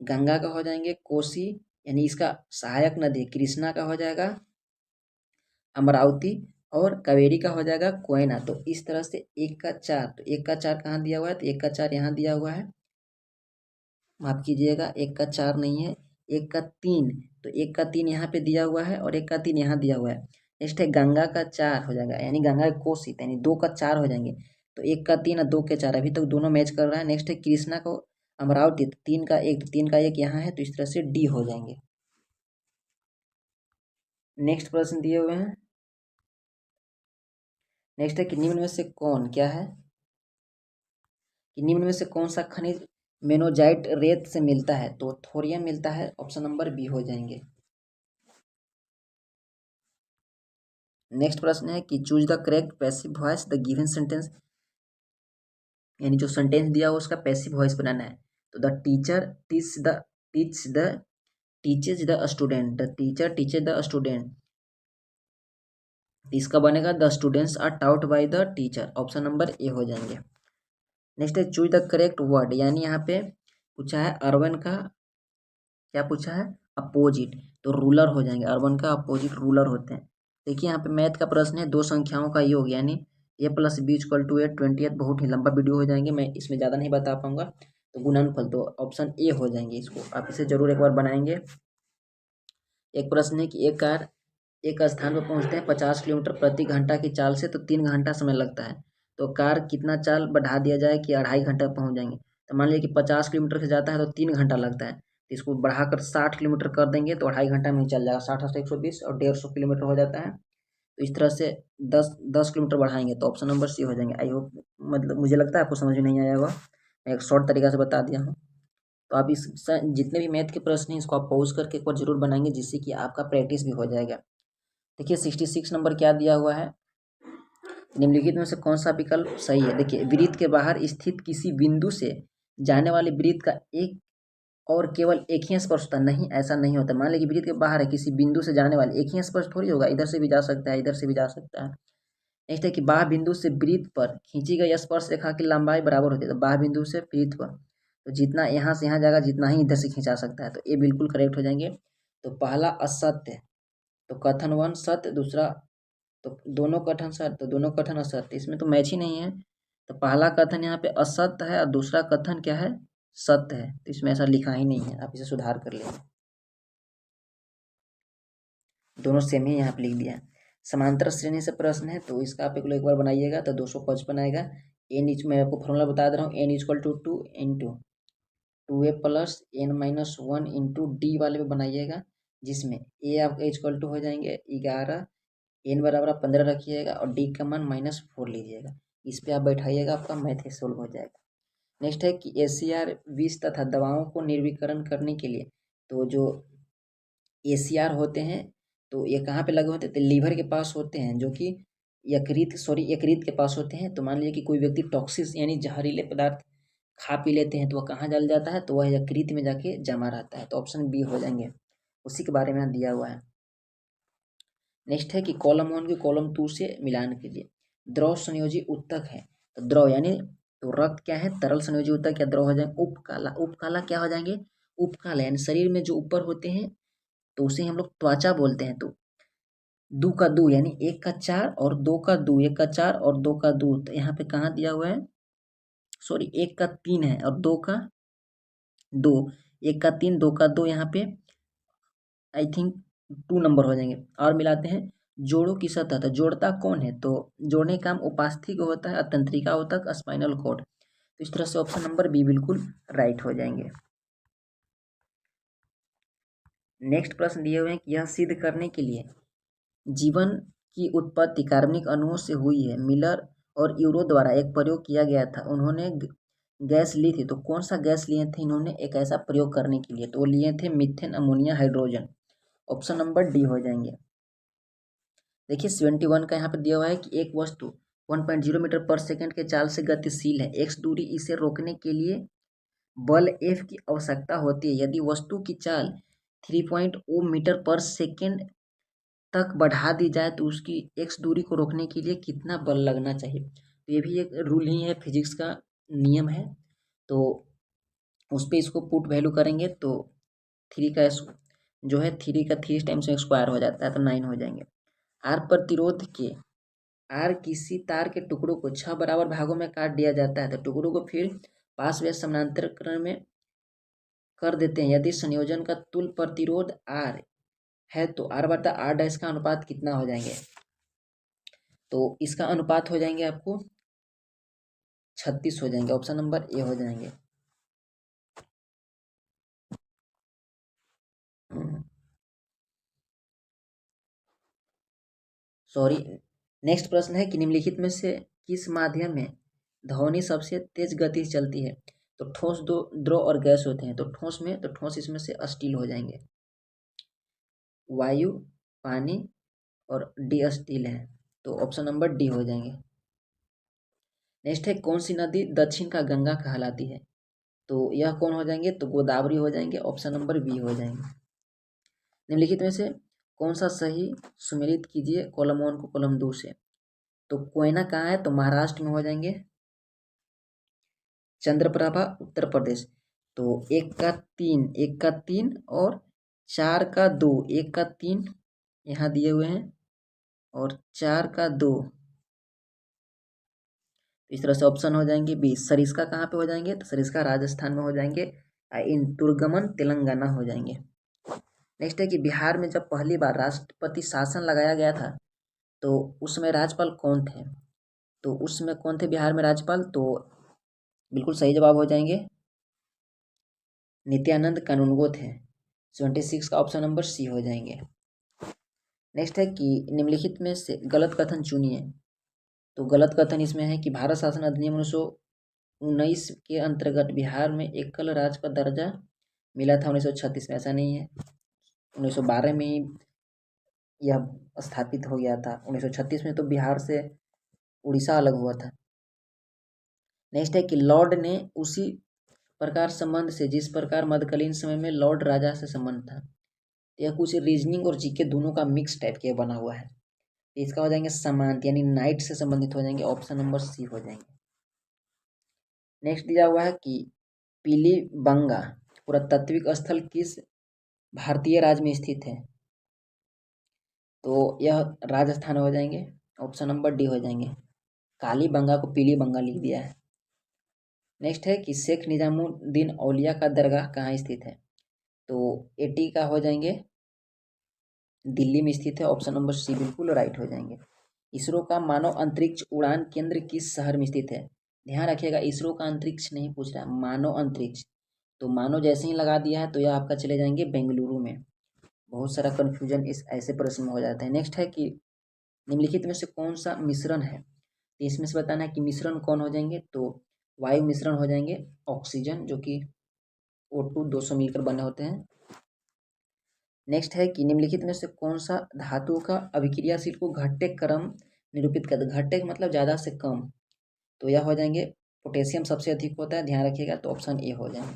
Speaker 1: गंगा का हो जाएंगे कोसी, यानी इसका सहायक नदी कृष्णा का हो जाएगा अमरावती, और कावेरी का हो जाएगा कोयना। तो इस तरह से 1 का 4, तो 1 का 4 कहाँ दिया हुआ है, तो 1 का 4 यहाँ दिया हुआ है, माफ कीजिएगा 1 का 4 नहीं है, 1 का 3, तो 1 का 3 यहाँ पे दिया हुआ है और 1 का 3 यहाँ दिया हुआ है। नेक्स्ट है गंगा का 4 हो जाएगा, यानी गंगा कोसी, यानी 2 का 4 हो जाएंगे। तो 1 का 3 और 2 के 4 अभी तक दोनों मैच कर रहा है। नेक्स्ट है कृष्णा को अमरावती, तो 3 का 1, तो 3 का 1 यहाँ है, तो इस तरह से डी हो जाएंगे। नेक्स्ट प्रश्न दिए हुए हैं। नेक्स्ट है कि निम्न में से कौन क्या है कि निम्न में से कौन सा खनिज मेनोजाइट रेत से मिलता है, तो थोरियम मिलता है। ऑप्शन नंबर बी हो जाएंगे। नेक्स्ट प्रश्न है कि choose the correct passive voice the given sentence, यानी जो सेंटेंस दिया हो उसका पैसिव वॉइस बनाना है। तो the teacher teaches the student, the teacher teaches the student, इसका बनेगा the students are taught by the teacher. Option number A हो जाएंगे। नेक्स्ट है चूज द करेक्ट वर्ड, यानी यहाँ पे पूछा है अर्बन का, क्या पूछा है, अपोजिट, तो रूलर हो जाएंगे। अर्बन का अपोजिट रूलर होते हैं। देखिए यहाँ पे मैथ का प्रश्न है, 2 संख्याओं का योग, यानी a+b = 8, 28 बहुत ही लंबा वीडियो हो जाएंगे, मैं इसमें ज़्यादा नहीं बता पाऊंगा। तो गुणनफल तो ऑप्शन ए हो जाएंगे, इसको आप इसे जरूर एक बार बनाएंगे। एक प्रश्न है कि एक कार एक स्थान पर पहुंचते हैं 50 किलोमीटर प्रति घंटा की चाल से, तो 3 घंटा समय लगता है। तो कार कितना चाल बढ़ा दिया जाए कि 2.5 घंटा पहुंच जाएंगे। तो मान लीजिए कि 50 किलोमीटर से जाता है तो 3 घंटा लगता है, तो इसको बढ़ाकर 60 किलोमीटर कर देंगे तो 2.5 घंटा में ही चल जाएगा। 60 से 120 और 150 किलोमीटर हो जाता है। तो इस तरह से 10 किलोमीटर बढ़ाएंगे तो ऑप्शन नंबर सी हो जाएंगे। आई होप, मतलब मुझे लगता है आपको समझ में नहीं आया होगा, मैं एक शॉर्ट तरीका से बता दिया हूँ। तो आप इस जितने भी मैथ के प्रश्न हैं इसको आप पॉज करके एक बार जरूर बनाएंगे, जिससे कि आपका प्रैक्टिस भी हो जाएगा। देखिए 66 नंबर क्या दिया हुआ है, निम्नलिखित में से कौन सा विकल्प सही है। देखिए वृत्त के बाहर स्थित किसी बिंदु से जाने वाले वृत्त का एक और केवल एक ही स्पर्श होता नहीं, ऐसा नहीं होता। मान लीजिए वृत्त के बाहर है, किसी बिंदु से जाने वाले एक ही स्पर्श थोड़ी होगा, इधर से भी जा सकता है, इधर से भी जा सकता है। नेक्स्ट है कि बाह्य बिंदु से वृत्त पर खींची गई स्पर्श रेखा की लंबाई बराबर होती है। तो बाह्य बिंदु से वृत्त पर तो जितना यहाँ से यहाँ जाएगा जितना ही इधर से खींचा सकता है, तो ये बिल्कुल करेक्ट हो जाएंगे। तो पहला असत्य, तो कथन 1 सत्य, दूसरा तो दोनों कथन सत्य, तो दोनों कथन असत्य, इसमें तो मैच ही नहीं है। तो पहला कथन यहाँ पे असत्य है और दूसरा कथन क्या है, सत्य है। तो इसमें ऐसा लिखा ही नहीं है, आप इसे सुधार कर लेंगे, दोनों सेम ही यहाँ पे लिख दिया है। समांतर श्रेणी से प्रश्न है, तो इसका आप एक बार बनाइएगा तो 255 आएगा। एन इच मैं आपको फॉर्मूला बता दे रहा हूँ, n = 2 into 2a + n-1 into D वाले में बनाइएगा, जिसमें a आपका इक्वल टू हो जाएंगे 11, n बराबर आप 15 रखिएगा और d का मान -4 लीजिएगा। इस पे आप बैठाइएगा, आपका मैथ सोल्व हो जाएगा। नेक्स्ट है कि ACR विष तथा दवाओं को निर्वीकरण करने के लिए, तो जो ACR होते हैं तो ये कहाँ पे लगे होते हैं, तो लीवर के पास होते हैं, जो कि यकृत के पास होते हैं। तो मान लीजिए कि कोई व्यक्ति टॉक्सिस यानी जहरीले पदार्थ खा पी लेते हैं, तो वह कहाँ जल जाता है, तो वह यकृत में जाके जमा रहता है। तो ऑप्शन बी हो जाएंगे, उसी के बारे में यहाँ दिया हुआ है। नेक्स्ट है कि कॉलम 1 की कॉलम 2 से मिलान कीजिए। द्रव संयोजी उत्तक है, तो द्रव यानी तो रक्त क्या है, तरल संयोजी उत्तक या द्रव हो जाएंगे। उपकाला, उपकाला क्या हो जाएंगे, उपकाला यानी शरीर में जो ऊपर होते हैं तो उसे हम लोग त्वचा बोलते हैं। तो दो का दो यानी 1 का 4 और 2 का 2, 1 का 4 और 2 का 2, तो यहाँ पे कहाँ दिया हुआ है, सॉरी 1 का 3 है और 2 का 2, 1 का 3 2 का 2, यहाँ पे आई थिंक 2 नंबर हो जाएंगे। और मिलाते हैं, जोड़ों की सतह, तो जोड़ता कौन है, तो जोड़ने का काम उपास्थि को होता है, तंत्रिका होता है, स्पाइनल कॉर्ड। तो इस तरह से ऑप्शन नंबर बी बिल्कुल राइट हो जाएंगे। नेक्स्ट प्रश्न दिए हुए हैं कि यह सिद्ध करने के लिए जीवन की उत्पत्ति कार्बनिक अणुओं से हुई है, मिलर और यूरो द्वारा एक प्रयोग किया गया था। उन्होंने गैस ली थी, तो कौन सा गैस लिए थे इन्होंने एक ऐसा प्रयोग करने के लिए, तो वो लिए थे methane, ammonia, hydrogen. Option number D हो जाएंगे। देखिए 71 का यहाँ पे दिया हुआ है कि एक वस्तु 1.0 मीटर पर सेकंड के चाल से गतिशील है, x दूरी, इसे रोकने के लिए बल F की आवश्यकता होती है। यदि वस्तु की चाल 3.0 मीटर पर सेकंड तक बढ़ा दी जाए तो उसकी x दूरी को रोकने के लिए कितना बल लगना चाहिए। तो ये भी एक रूल ही है, फिजिक्स का नियम है। तो उस पर इसको पुट वैल्यू करेंगे तो 3 का जो है 3 का 3 टाइम्स स्क्वायर हो जाता है, तो 9 हो जाएंगे। आर प्रतिरोध के आर किसी तार के टुकड़ों को 6 बराबर भागों में काट दिया जाता है, तो टुकड़ों को फिर पास व समानांतर क्रम में कर देते हैं। यदि संयोजन का तुल्य प्रतिरोध आर है तो आर बटा आर डैश का अनुपात कितना हो जाएंगे, तो इसका अनुपात हो जाएंगे आपको 36 हो जाएंगे। ऑप्शन नंबर ए हो जाएंगे। सॉरी, नेक्स्ट प्रश्न है कि निम्नलिखित में से किस माध्यम में ध्वनि सबसे तेज गति से चलती है। तो ठोस, दो द्रव और गैस होते हैं। तो ठोस में, तो ठोस इसमें से स्टील हो जाएंगे, वायु, पानी और डी स्टील है। तो ऑप्शन नंबर डी हो जाएंगे। नेक्स्ट है कौन सी नदी दक्षिण का गंगा कहलाती है, तो यह कौन हो जाएंगे, तो गोदावरी हो जाएंगे। ऑप्शन नंबर बी हो जाएंगे। निम्नलिखित में से कौन सा सही, सुमेलित कीजिए कॉलम 1 को कॉलम 2 से। तो कोयना कहाँ है, तो महाराष्ट्र में हो जाएंगे। चंद्रप्रभा उत्तर प्रदेश। तो 1 का 3, 1 का 3 और 4 का 2, 1 का 3 यहाँ दिए हुए हैं और 4 का 2 तो इस तरह से ऑप्शन हो जाएंगे। बी सरिस्का कहाँ पे हो जाएंगे, तो सरिस्का राजस्थान में हो जाएंगे। इन दुर्गमन तेलंगाना हो जाएंगे। नेक्स्ट है कि बिहार में जब पहली बार राष्ट्रपति शासन लगाया गया था तो उसमें राज्यपाल कौन थे, तो उसमें कौन थे बिहार में राज्यपाल, तो बिल्कुल सही जवाब हो जाएंगे नित्यानंद कानूनगो थे। 76 का ऑप्शन नंबर सी हो जाएंगे। नेक्स्ट है कि निम्नलिखित में से गलत कथन चुनिए। तो गलत कथन इसमें है कि भारत शासन अधिनियम 1919 के अंतर्गत बिहार में एकल राज्य का दर्जा मिला था 1936 में। ऐसा नहीं है, 1912 में ही यह स्थापित हो गया था। 1936 में तो बिहार से उड़ीसा अलग हुआ था। नेक्स्ट है कि लॉर्ड ने उसी प्रकार संबंध से जिस प्रकार मध्यकालीन समय में लॉर्ड राजा से संबंध था। यह कुछ रीजनिंग और जीके दोनों का मिक्स टाइप के बना हुआ है। इसका हो जाएंगे समांत यानी नाइट से संबंधित हो जाएंगे। ऑप्शन नंबर सी हो जाएंगे। नेक्स्ट दिया हुआ है कि पीलीबंगा पुरातात्विक स्थल किस भारतीय राज्य में स्थित है, तो यह राजस्थान हो जाएंगे। ऑप्शन नंबर डी हो जाएंगे। कालीबंगा को पीलीबंगा लिख दिया है। नेक्स्ट है कि शेख निजामुद्दीन औलिया का दरगाह कहाँ स्थित है, तो 80 का हो जाएंगे दिल्ली में स्थित है। ऑप्शन नंबर सी बिल्कुल राइट हो जाएंगे। इसरो का मानव अंतरिक्ष उड़ान केंद्र किस शहर में स्थित है, ध्यान रखिएगा इसरो का अंतरिक्ष नहीं पूछ रहा है, मानव अंतरिक्ष। तो मानव जैसे ही लगा दिया है तो यह आपका चले जाएंगे बेंगलुरु में। बहुत सारा कन्फ्यूजन इस ऐसे प्रश्न में हो जाता है। नेक्स्ट है कि निम्नलिखित में से कौन सा मिश्रण है, तो इसमें से बताना है कि मिश्रण कौन हो जाएंगे, तो वायु मिश्रण हो जाएंगे ऑक्सीजन जो कि O2 200 मिलकर बने होते हैं। नेक्स्ट है कि निम्नलिखित में से कौन सा धातु का अभिक्रियाशील को घटते क्रम निरूपित करता है, घटते मतलब ज़्यादा से कम, तो यह हो जाएंगे पोटेशियम सबसे अधिक होता है, ध्यान रखिएगा। तो ऑप्शन ए हो जाएंगे।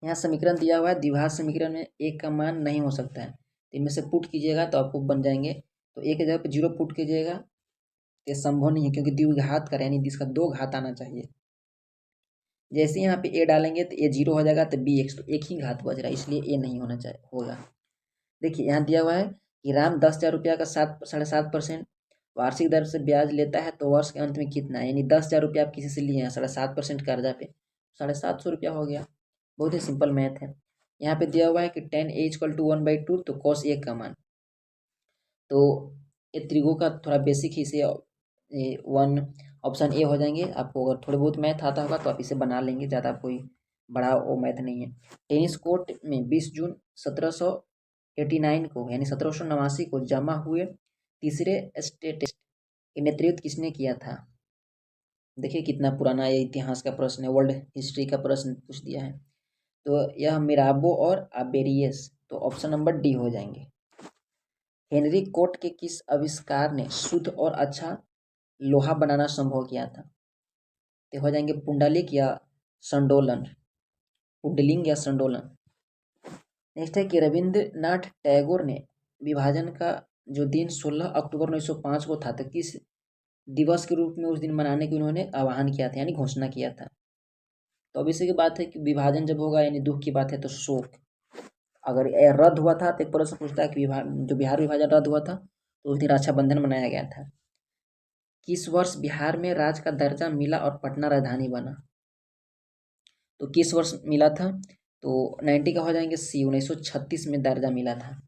Speaker 1: यहाँ समीकरण दिया हुआ है, द्विघात समीकरण में एक का मान नहीं हो सकता है, तो इनमें से पुट कीजिएगा तो आपको बन जाएंगे। तो एक जगह पे 0 पुट कीजिएगा, ये संभव नहीं है क्योंकि द्विघात का यानी इसका 2 घात आना चाहिए। जैसे यहाँ पे ए डालेंगे तो ए 0 हो जाएगा, तो बी एक्स, तो एक ही घात बच रहा है, इसलिए ए नहीं होना चाहिए होगा। देखिए यहाँ दिया हुआ है कि राम 10,000 रुपया का 7.5% वार्षिक दर से ब्याज लेता है, तो वर्ष के अंत में कितना है, यानी 10,000 रुपया आप किसी से लिए हैं 7.5% कर्जा पे, 750 रुपया हो गया। बहुत ही सिंपल मैथ है। यहाँ पे दिया हुआ है कि tan a = 1/2, तो cos a का मान, तो ये त्रिगो का थोड़ा बेसिक ही से 1 ऑप्शन ए हो जाएंगे। आपको अगर थोड़े बहुत मैथ आता होगा तो आप इसे बना लेंगे, ज़्यादा कोई बड़ा वो मैथ नहीं है। टेनिस कोर्ट में 20 जून 1789 को यानी 1789 को जमा हुए तीसरे टेस्ट का नेतृत्व किसने किया था। देखिए कितना पुराना ये इतिहास का प्रश्न है, वर्ल्ड हिस्ट्री का प्रश्न पूछ दिया है। तो यह मिराबो और अबेरियस, तो ऑप्शन नंबर डी हो जाएंगे। हेनरी कोट के किस आविष्कार ने शुद्ध और अच्छा लोहा बनाना संभव किया था, तो हो जाएंगे पुंडलिक या संडोलन, पुंडलिंग या संडोलन। नेक्स्ट है कि रविंद्रनाथ टैगोर ने विभाजन का जो दिन 16 अक्टूबर 1905 को था, तो किस दिवस के रूप में उस दिन मनाने की उन्होंने आह्वान किया था यानी घोषणा किया था। तो अब इसी की बात है कि विभाजन जब होगा यानी दुख की बात है, तो शोक। अगर रद्द हुआ था तो एक प्रश्न पूछता है कि जो बिहार विभाजन रद्द हुआ था तो उस दिन रक्षाबंधन मनाया गया था। किस वर्ष बिहार में राज्य का दर्जा मिला और पटना राजधानी बना, तो किस वर्ष मिला था, तो 90 का हो जाएंगे सी, 1936 में दर्जा मिला था।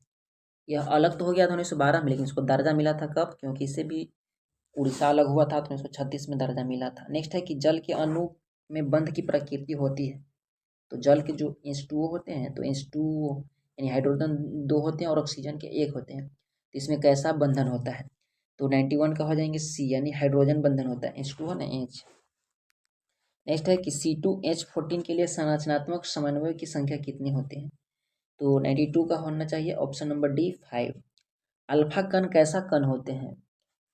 Speaker 1: यह अलग तो हो गया था 1912 में, लेकिन इसको दर्जा मिला था कब, क्योंकि इससे भी उड़ीसा अलग हुआ था, तो 1936 में दर्जा मिला था। नेक्स्ट है कि जल के अणु में बंध की प्रकृति होती है, तो जल के जो H2O होते हैं, तो H2O यानी हाइड्रोजन 2 होते हैं और ऑक्सीजन के 1 होते हैं, तो इसमें कैसा बंधन होता है, तो 91 का हो जाएंगे सी, यानी हाइड्रोजन बंधन होता है, H2O ना H। नेक्स्ट है कि C2H14 के लिए संरचनात्मक समन्वय की संख्या कितनी होती है, तो 92 का होना चाहिए। Option number D 5। अल्फा कण कैसा कण होते हैं,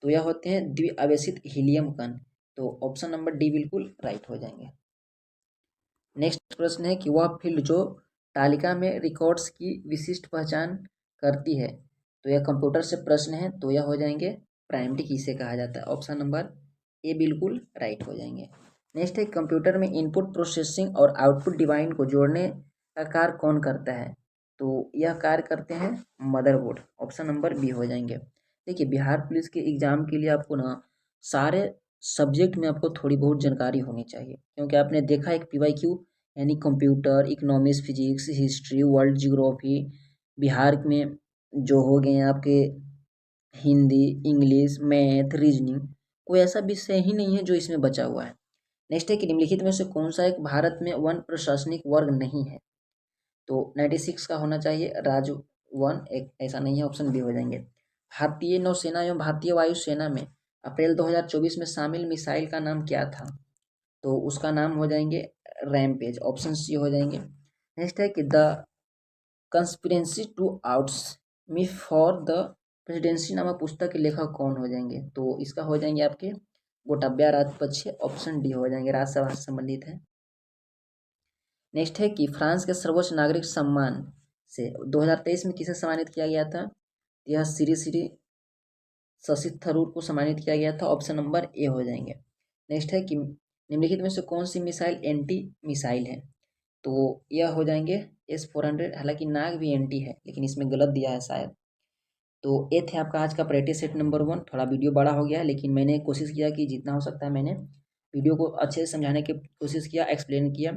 Speaker 1: तो यह होते हैं द्विआवेशित हीलियम कण, तो ऑप्शन नंबर डी बिल्कुल राइट हो जाएंगे। नेक्स्ट प्रश्न है कि वह फील्ड जो तालिका में रिकॉर्ड्स की विशिष्ट पहचान करती है, तो यह कंप्यूटर से प्रश्न है, तो यह हो जाएंगे प्राइमरी की से कहा जाता है। ऑप्शन नंबर ए बिल्कुल राइट हो जाएंगे। नेक्स्ट है कंप्यूटर में इनपुट प्रोसेसिंग और आउटपुट डिवाइस को जोड़ने का कार्य कौन करता है, तो यह कार्य करते हैं मदरबोर्ड। ऑप्शन नंबर बी हो जाएंगे। देखिए बिहार पुलिस के एग्जाम के लिए आपको ना सारे सब्जेक्ट में आपको थोड़ी बहुत जानकारी होनी चाहिए, क्योंकि आपने देखा एक PYQ यानी computer, economics, physics, history, world geography, Bihar में जो हो गए हैं आपके हिंदी, इंग्लिश, मैथ, रीजनिंग, कोई ऐसा विषय ही नहीं है जो इसमें बचा हुआ है। नेक्स्ट है कि निम्नलिखित में से कौन सा एक भारत में वन प्रशासनिक वर्ग नहीं है? तो 96 का होना चाहिए राजवन, एक ऐसा नहीं है, ऑप्शन बी हो जाएंगे। भारतीय नौसेना एवं भारतीय वायुसेना में अप्रैल 2024 में शामिल मिसाइल का नाम क्या था? तो उसका नाम हो जाएंगे रैमपेज, ऑप्शन सी हो जाएंगे। नेक्स्ट है कि द कंस्पिरेंसी टू आउट्स मी फॉर द प्रेसिडेंसी नामक पुस्तक के लेखक कौन हो जाएंगे? तो इसका हो जाएंगे आपके गोटाबया राजपक्षे, ऑप्शन डी हो जाएंगे, राज्यसभा से संबंधित है। नेक्स्ट है कि फ्रांस के सर्वोच्च नागरिक सम्मान से 2023 में किसे सम्मानित किया गया था? यह श्री शशि थरूर को सम्मानित किया गया था, ऑप्शन नंबर ए हो जाएंगे। नेक्स्ट है कि निम्नलिखित में से कौन सी मिसाइल एंटी मिसाइल है? तो यह हो जाएंगे S-400, हालांकि नाग भी एंटी है लेकिन इसमें गलत दिया है शायद। तो ये थे आपका आज का प्रैक्टिस सेट नंबर 1। थोड़ा वीडियो बड़ा हो गया लेकिन मैंने कोशिश किया कि जितना हो सकता है मैंने वीडियो को अच्छे से समझाने की कोशिश किया, एक्सप्लेन किया।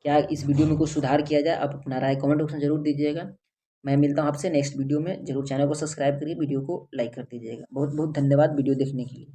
Speaker 1: क्या इस वीडियो में कुछ सुधार किया जाए, आप अपना राय कमेंट बॉक्स में जरूर दीजिएगा। मैं मिलता हूँ आपसे नेक्स्ट वीडियो में। जरूर चैनल को सब्सक्राइब करिए, वीडियो को लाइक कर दीजिएगा। बहुत बहुत धन्यवाद वीडियो देखने के लिए।